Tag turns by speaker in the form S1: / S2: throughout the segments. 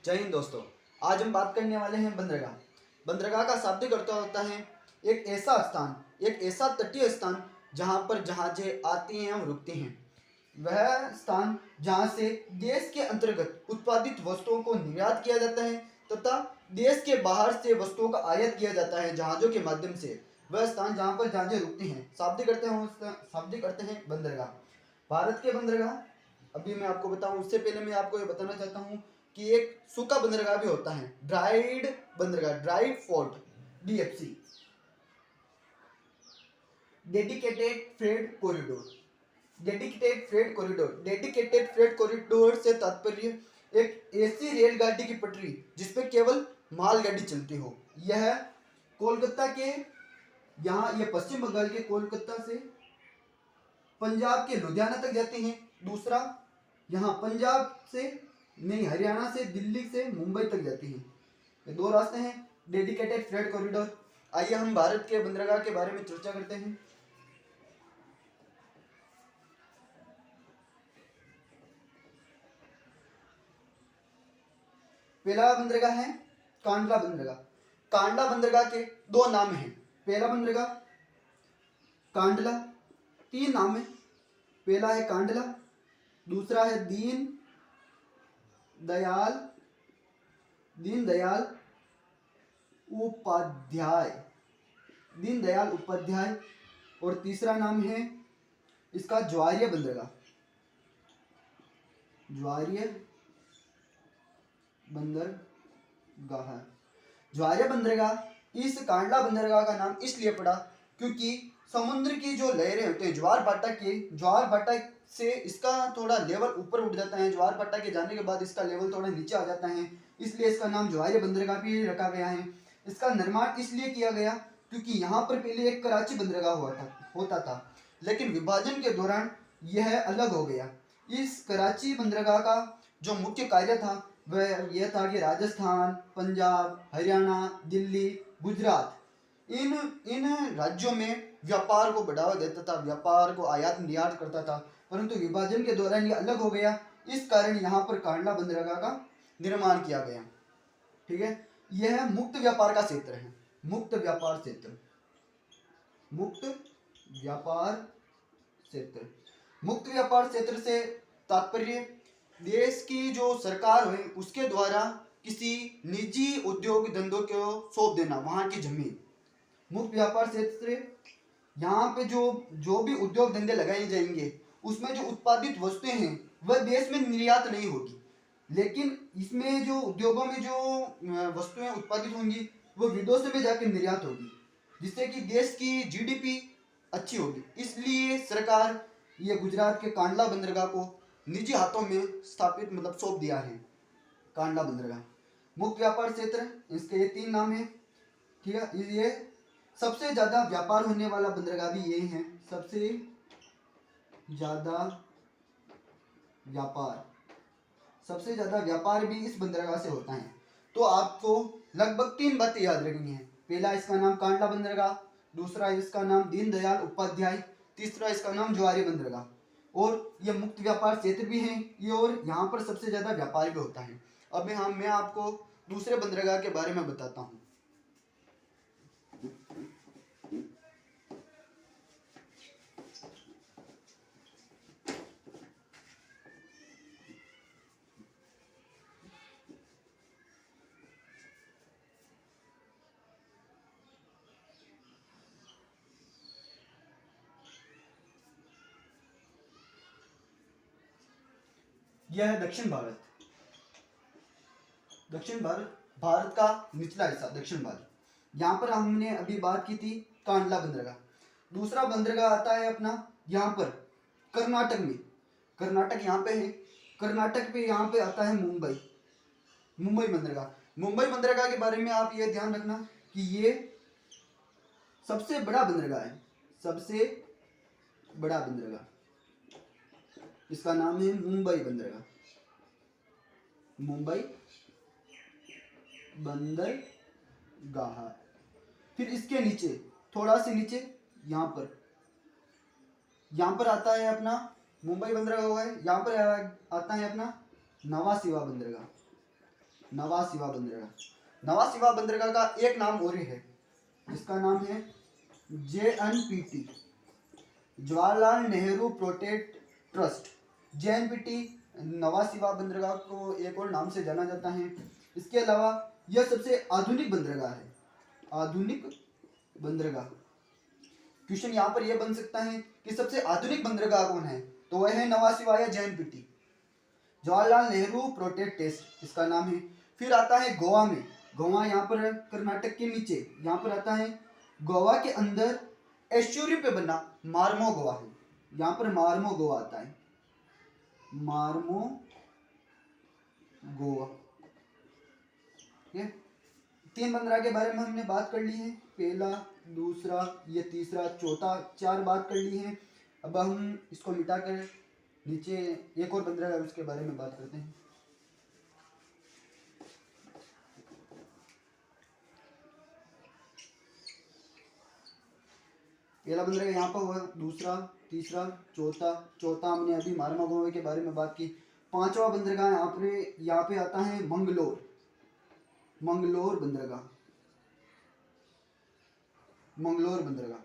S1: जय हिंद दोस्तों। आज हम बात करने वाले हैं बंदरगाह। बंदरगाह का शाब्दिक अर्थ होता है एक ऐसा स्थान, एक ऐसा तटीय स्थान जहां पर जहाजें आती हैं और रुकती हैं। वह स्थान जहां से देश के अंतर्गत उत्पादित वस्तुओं को निर्यात किया जाता है तथा देश के बाहर से वस्तुओं का आयात किया जाता है जहाजों के माध्यम से। वह स्थान जहां पर जहाजें रुकती हैं, शाब्दिक अर्थ हैं बंदरगाह। भारत के बंदरगाह, अभी मैं आपको बताऊं उससे पहले मैं आपको ये बताना चाहता हूँ कि एक सूखा बंदरगाह भी होता है, ड्राइड बंदरगाह, dried fort, DFC, dedicated freight corridor. Dedicated freight corridor से तात्पर्य एक ऐसी रेलगाड़ी की पटरी जिसपे केवल मालगाड़ी चलती हो। यह कोलकाता के, यहाँ यह पश्चिम बंगाल के कोलकाता से पंजाब के लुधियाना तक जाती हैं। दूसरा यहाँ पंजाब से नहीं, हरियाणा से, दिल्ली से मुंबई तक जाती हैं। ये दो रास्ते हैं, डेडिकेटेड फ्रेट कॉरिडोर। आइए हम भारत के बंदरगाह के बारे में चर्चा करते हैं। पहला बंदरगाह है कांडला बंदरगाह। कांडला बंदरगाह के दो नाम हैं। पहला बंदरगाह कांडला, तीन नाम है। पहला है कांडला, दूसरा है दीन दयाल उपाध्याय, और तीसरा नाम है इसका ज्वारीय बंदरगाह। ज्वारीय बंदरगाह इस कांडला बंदरगाह का नाम इसलिए पड़ा क्योंकि समुद्र की जो लहरें होते हैं, ज्वार भाटा से इसका थोड़ा लेवल ऊपर उठ जाता है। ज्वार भाटा के जाने के बाद इसका लेवल थोड़ा नीचे आ जाता है, इसलिए इसका नाम ज्वारीय बंदरगाह भी रखा गया है। इसका निर्माण इसलिए किया गया क्योंकि यहाँ पर पहले एक कराची बंदरगाह होता था, लेकिन विभाजन के दौरान यह अलग हो गया। इस कराची बंदरगाह का जो मुख्य कार्य था वह यह था कि राजस्थान, पंजाब, हरियाणा, दिल्ली, गुजरात, इन राज्यों में व्यापार को बढ़ावा देता था, व्यापार को आयात निर्यात करता था। परंतु विभाजन के दौरान ये अलग हो गया, इस कारण यहाँ पर कांडला बंदरगाह का निर्माण किया गया। ठीक है, यह मुक्त व्यापार का क्षेत्र है। मुक्त व्यापार क्षेत्र से तात्पर्य देश की जो सरकार है उसके द्वारा किसी निजी उद्योग धंधों को सौंप देना वहां की जमीन। मुक्त व्यापार क्षेत्र, यहाँ पे जो भी उद्योग धंधे लगाए जाएंगे उसमें जो उत्पादित वस्तुएं हैं वह देश में निर्यात नहीं होगी, लेकिन इसमें जो उद्योगों में जो वस्तुएं उत्पादित होंगी वो विदेशों में जाकर निर्यात होगी, जिससे कि देश की जीडीपी अच्छी होगी। इसलिए सरकार ये गुजरात के कांडला बंदरगाह को निजी हाथों में स्थापित सौंप दिया है। कांडला बंदरगाह मुक्त व्यापार क्षेत्र, इसके ये तीन नाम है। ठीक है, ये सबसे ज्यादा व्यापार होने वाला बंदरगाह भी यही है। सबसे ज्यादा व्यापार भी इस बंदरगाह से होता है। तो आपको लगभग तीन बातें याद रखनी है। पहला इसका नाम कांडला बंदरगाह, दूसरा इसका नाम दीनदयाल उपाध्याय, तीसरा इसका नाम ज्वारीय बंदरगाह। और ये मुक्त व्यापार क्षेत्र भी है ये, और यहाँ पर सबसे ज्यादा व्यापार भी होता है। अब मैं आपको दूसरे बंदरगाह के बारे में बताता हूँ। यह है दक्षिण भारत का निचला हिस्सा, दक्षिण भारत। यहाँ पर हमने अभी बात की थी कांडला बंदरगाह। दूसरा बंदरगाह आता है अपना यहाँ पर कर्नाटक में। कर्नाटक यहाँ पे है। कर्नाटक पे यहाँ पे आता है मुंबई बंदरगाह। मुंबई बंदरगाह के बारे में आप ये ध्यान रखना कि ये सबसे बड़ा बंदरगाह, इसका नाम है मुंबई बंदरगाह। फिर इसके नीचे, थोड़ा से नीचे यहाँ पर आता है अपना मुंबई बंदरगाह हुआ है। यहाँ पर आता है अपना नवा सिवा बंदरगाह। नवा शिवा बंदरगाह। नवा शिवा बंदरगाह का एक नाम और है, जिसका नाम है JNPT, Jawaharlal Nehru protect trust. JNPT नवा शिवा बंदरगाह को एक और नाम से जाना जाता है। इसके अलावा यह सबसे आधुनिक बंदरगाह है, आधुनिक बंदरगाह। क्वेश्चन यहाँ पर यह बन सकता है कि सबसे आधुनिक बंदरगाह कौन है, तो वह है नवा शिवा या JNPT, Jawaharlal Nehru port trust इसका नाम है। फिर आता है गोवा में, गोवा यहाँ पर कर्नाटक के नीचे, यहाँ पर आता है गोवा के अंदर एस्चुरियम पे बना मार्मो गोवा है, यहाँ पर मार्मो गोवा आता है, मार्मो गोवा। तीन बंदरगाह के बारे में हमने बात कर ली है, पहला, दूसरा, ये तीसरा, चौथा, 4 बात कर ली है। अब हम इसको मिटा कर नीचे एक और बंदरगाह है उसके बारे में बात करते हैं। पहला बंदरगाह यहाँ पर हुआ, दूसरा, तीसरा, चौथा हमने अभी मार्मा गोवा के बारे में बात की। पांचवा बंदरगाह यहाँ पे आता है मंगलोर, मंगलोर बंदरगाह, मंगलोर बंदरगाह,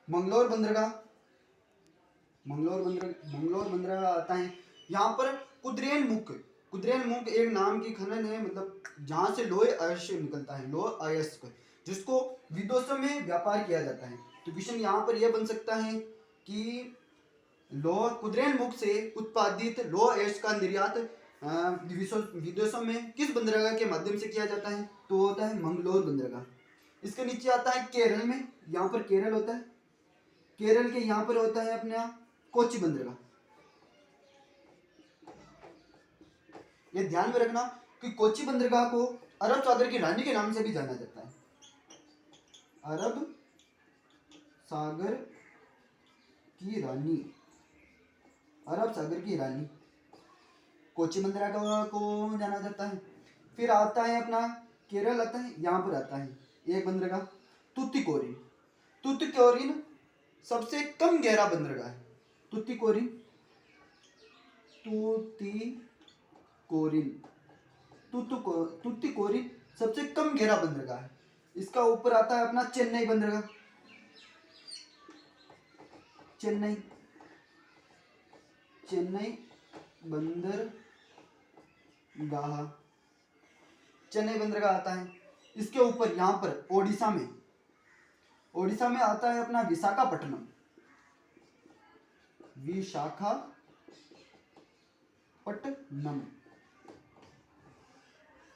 S1: मंगलोर बंदरगाह, मंगलोर बंदरगाह आता है। यहाँ पर कुद्रेन मुख, कुद्रेन मुख एक नाम की खनन है, मतलब जहाँ से लोहे अयस्क निकलता है, लोह अयस्क, जिसको विदेशों में व्यापार किया जाता है। तो क्वेश्चन यहाँ पर यह बन सकता है कि लोह कुद्रेन मुख से उत्पादित लोह अयस्क का निर्यात विदेशों में किस बंदरगाह के माध्यम से किया जाता है, तो होता है मंगलोर बंदरगाह। इसके नीचे आता है केरल में, यहाँ पर केरल होता है, केरल के यहाँ पर होता है अपना कोच्चि बंदरगाह। ये ध्यान में रखना कि कोच्चि बंदरगाह को अरब सागर की रानी के नाम से भी जाना जाता है, अरब सागर की रानी, अरब सागर की रानी कोच्चि बंदरगाह को जाना जाता है। फिर आता है अपना केरल आता है, यहाँ पर आता है एक बंदरगाह तुतिकोरिन। तुतिकोरिन सबसे कम गहरा बंदरगाह है, तुतिकोरिन, तुतिकोरिन सबसे कम गहरा बंदरगाह है। इसका ऊपर आता है अपना चेन्नई बंदरगाह, चेन्नई, चेन्नई बंदरगाह, चेन्नई बंदरगाह आता है। इसके ऊपर यहाँ पर ओडिशा में, ओडिशा में आता है अपना विशाखापट्टनम, विशाखापट्टनम।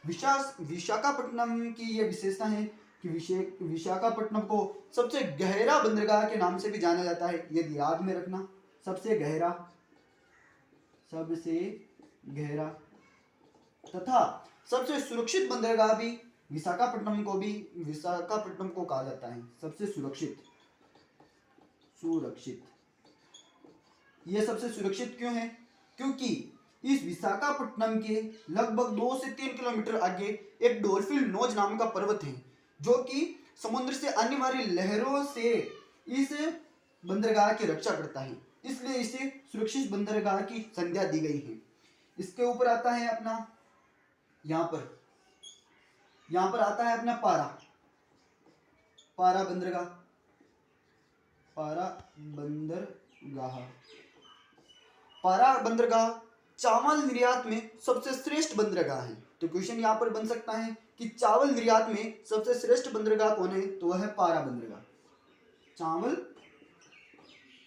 S1: विशाखापट्टनम की ये विशेषता है कि विशाखापट्टनम को सबसे गहरा बंदरगाह के नाम से भी जाना जाता है, ये याद में रखना, सबसे गहरा, सबसे गहरा। तथा सबसे सुरक्षित बंदरगाह भी विशाखापट्टनम को कहा जाता है, सबसे सुरक्षित, सुरक्षित। ये सबसे सुरक्षित क्यों है, क्योंकि इस विशाखापट्टनम के लगभग 2 से 3 किलोमीटर आगे एक डॉल्फिन नोज नाम का पर्वत है, जो कि समुद्र से आने वाली लहरों से इस बंदरगाह की रक्षा करता है, इसलिए इसे सुरक्षित बंदरगाह की संज्ञा दी गई है। इसके ऊपर आता है अपना यहाँ पर आता है अपना पारा बंदरगाह, पारा बंदरगाह, पारा बंदरगाह चावल निर्यात में सबसे श्रेष्ठ बंदरगाह है। तो क्वेश्चन यहाँ पर बन सकता है कि चावल निर्यात में सबसे श्रेष्ठ बंदरगाह कौन है, तो वह है पारा बंदरगाह। चावल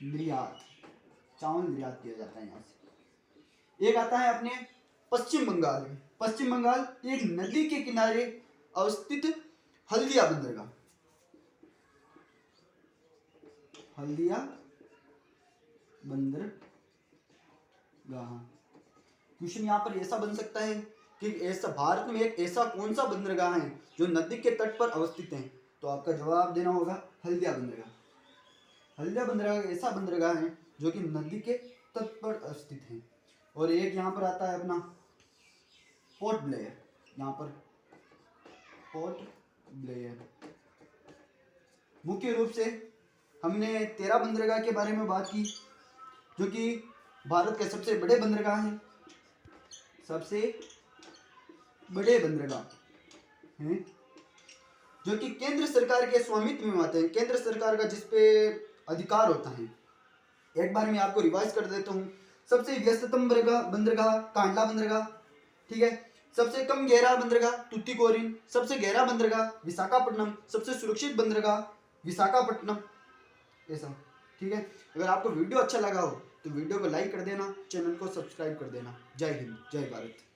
S1: निर्यात किया जाता है यहाँ से। एक आता है अपने पश्चिम बंगाल में, पश्चिम बंगाल एक नदी के किनारे अवस्थित हल्दिया बंदरगाह, हल्दिया बंदरगाह। क्वेश्चन यहाँ पर ऐसा बन सकता है कि ऐसा भारत में एक ऐसा कौन सा बंदरगाह है जो नदी के तट पर अवस्थित है, तो आपका जवाब देना होगा हल्दिया बंदरगाह। हल्दिया बंदरगाह ऐसा बंदरगाह है जो कि नदी के तट पर अवस्थित है। और एक यहाँ पर आता है अपना पोर्ट ब्लेयर, यहाँ पर पोर्ट ब्लेयर। मुख्य रूप से हमने 13 बंदरगाह के बारे में बात की, जो कि भारत के सबसे बड़े बंदरगाह हैं, सबसे बड़े बंदरगाह हैं जो कि केंद्र सरकार के स्वामित्व में आते हैं, केंद्र सरकार का जिस पे अधिकार होता है। एक बार मैं आपको रिवाइज कर देता हूँ। सबसे व्यस्ततम बंदरगाह कांडला बंदरगाह, ठीक है। सबसे कम गहरा बंदरगाह तुतीकोरिन, सबसे गहरा बंदरगाह विशाखापट्टनम, सबसे सुरक्षित बंदरगाह विशाखापट्टनम, ऐसा, ठीक है। अगर आपको वीडियो अच्छा लगा हो तो वीडियो को लाइक कर देना, चैनल को सब्सक्राइब कर देना। जय हिंद, जय भारत।